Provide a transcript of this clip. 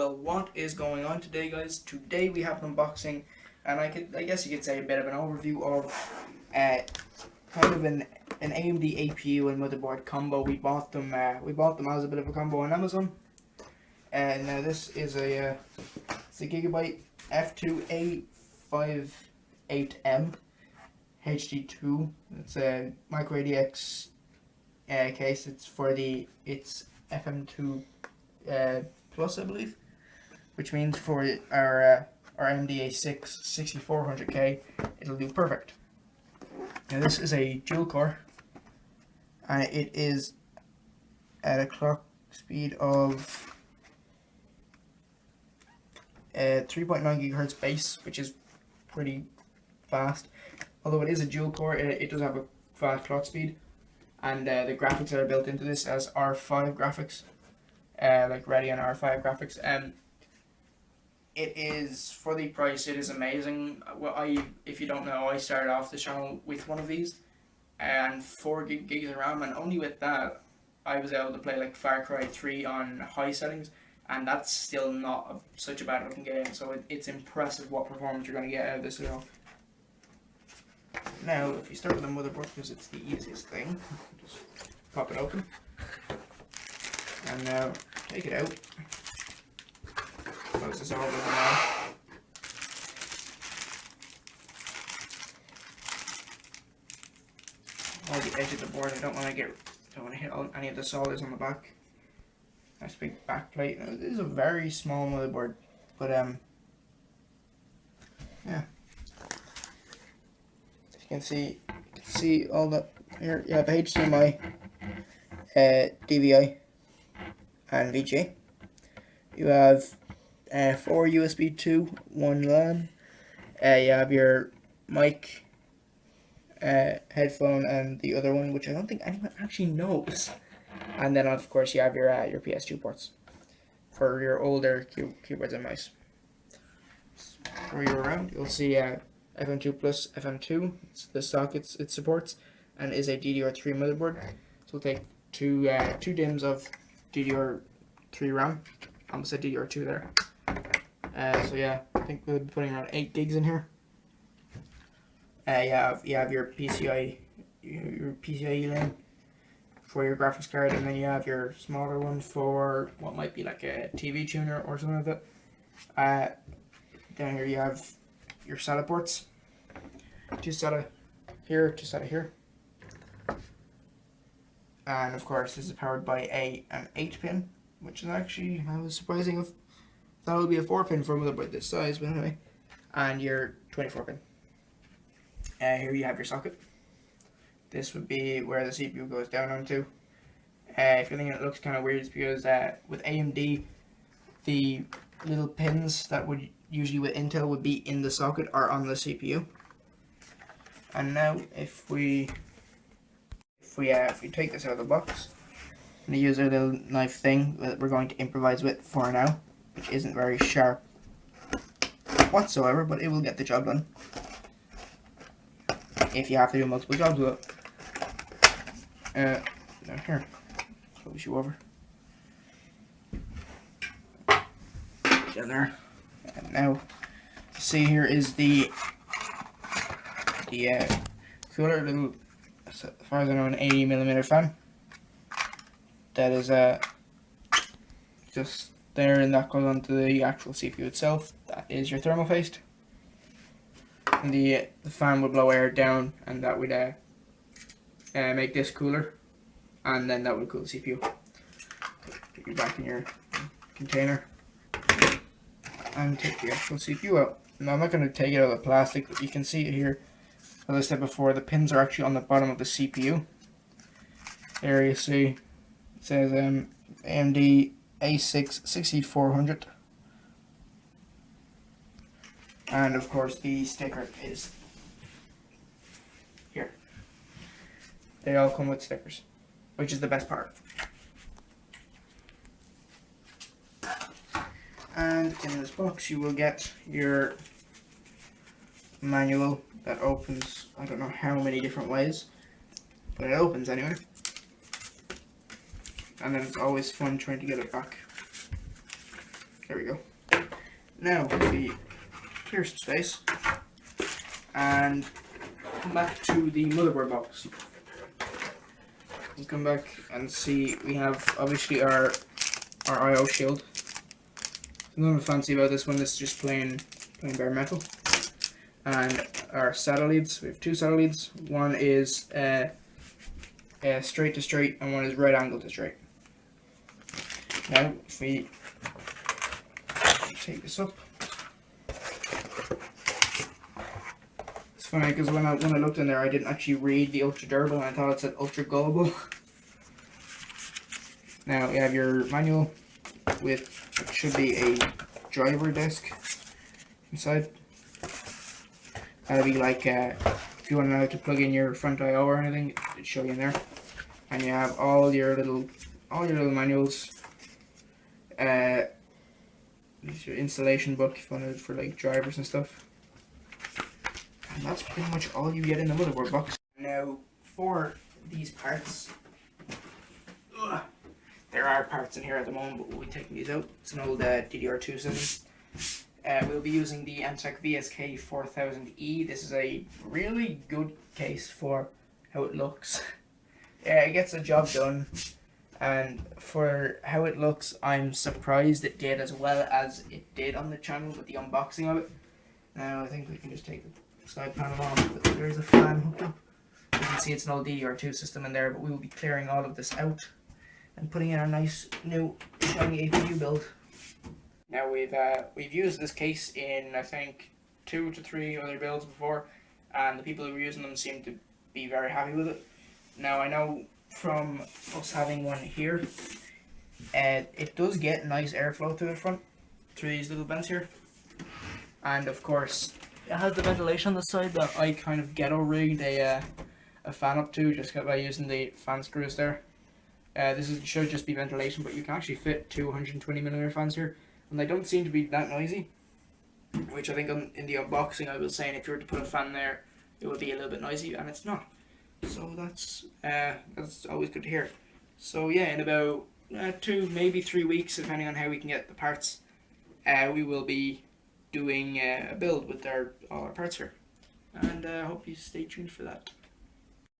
well, what is going on today, guys? Today we have an unboxing, and I guess you could say a bit of an overview of kind of an AMD APU and motherboard combo. We bought them as a bit of a combo on Amazon. And now this is it's a Gigabyte F2A58M HD2. It's a micro ADX case. It's FM2 Plus, I believe, which means for our AMD A6 6400K, it'll do perfect. Now this is a dual core, and it is at a clock speed of 3.9 gigahertz base, which is pretty fast. Although it is a dual core, it does have a fast clock speed, and the graphics that are built into this as R5 graphics, like Radeon R5 graphics. It is, for the price, it is amazing. Well, if you don't know, I started off the channel with one of these, and 4 gigs of RAM, and only with that, I was able to play like Far Cry 3 on high settings, and that's still not such a bad looking game. So it's impressive what performance you're going to get out of this. Now, if you start with the motherboard, because it's the easiest thing, just pop it open, and now take it out. Close this over now. All the edge of the board. I don't want to hit any of the soliders on the back. Nice big back plate. Now, this is a very small motherboard, but yeah. As you can see all that here. You have HDMI, DVI, and VGA. You have 4 USB 2, 1 LAN. You have your mic, headphone, and the other one, which I don't think anyone actually knows. And then of course you have your PS2 ports for your older keyboards and mice. Throw you around, you'll see FM2 Plus, FM2. It's the sockets it supports, and is a DDR3 motherboard. So we'll take two DIMMs of DDR3 RAM. I almost said DDR2 there. So yeah, I think we'll be putting around 8 gigs in here. You have your PCIe lane for your graphics card, and then you have your smaller one for what might be like a TV tuner or something like that. Down here you have your SATA ports. 2 SATA here, 2 SATA here. And of course this is powered by an 8-pin, which is actually, I was surprising if that would be a 4-pin for a motherboard this size, but anyway. And your 24-pin. Here you have your socket. This would be where the CPU goes down onto. If you're thinking it looks kind of weird, it's because with AMD, the little pins that would usually with Intel would be in the socket are on the CPU. And now if we take this out of the box, and use our little knife thing that we're going to improvise with for now, which isn't very sharp whatsoever, but it will get the job done if you have to do multiple jobs with it. Now here, close you over. Down there. And now, see, here is the cooler, little, as far as I know, an 80mm fan. That is just there, and that goes onto the actual CPU itself. That is your thermal paste. And the fan would blow air down, and that would make this cooler, and then that would cool the CPU. Put you back in your container and take the actual CPU out. Now I'm not going to take it out of the plastic, but you can see it here. As I said before, the pins are actually on the bottom of the CPU. There you see it says AMD A6 6400. And of course the sticker is here. They all come with stickers, which is the best part. And in this box you will get your manual that opens, I don't know how many different ways, but it opens anyway. And then it's always fun trying to get it back. There we go. Now we clear some space and come back to the motherboard box. We'll come back and see we have obviously our I/O shield. Nothing fancy about this one. This is just plain bare metal. And our SATA leads. We have two SATA leads. One is straight to straight, and one is right angle to straight. Now, if we take this up, it's funny because when I looked in there, I didn't actually read the ultra durable, and I thought it said ultra gullible. Now you have your manual with what should be a driver disk inside. That'll be like if you want to know how to plug in your front I/O or anything, it'll show you in there. And you have all your little manuals. This is your installation book if you want to for like drivers and stuff. And that's pretty much all you get in the motherboard box. Now for these parts, there are parts in here at the moment, but we'll be taking these out. It's an old DDR2 system. We'll be using the Antec VSK 4000E. This is a really good case for how it looks. It gets the job done, and for how it looks, I'm surprised it did as well as it did on the channel with the unboxing of it. Now I think we can just take the side panel off, but there's a fan hooked up. You can see it's an old DDR2 system in there, but we will be clearing all of this out and putting in our nice new shiny APU build. Now we've used this case in I think 2 to 3 other builds before, and the people who were using them seem to be very happy with it. Now I know from us having one here, it does get nice airflow to the front through these little vents here, and of course it has the ventilation on the side that I kind of ghetto rigged a fan up to just by using the fan screws there. Should just be ventilation, but you can actually fit 220mm fans here. And they don't seem to be that noisy, which I think in the unboxing I was saying if you were to put a fan there, it would be a little bit noisy, and it's not. So that's always good to hear. So yeah, in about 2, maybe 3 weeks, depending on how we can get the parts, we will be doing a build with all our parts here. And I hope you stay tuned for that.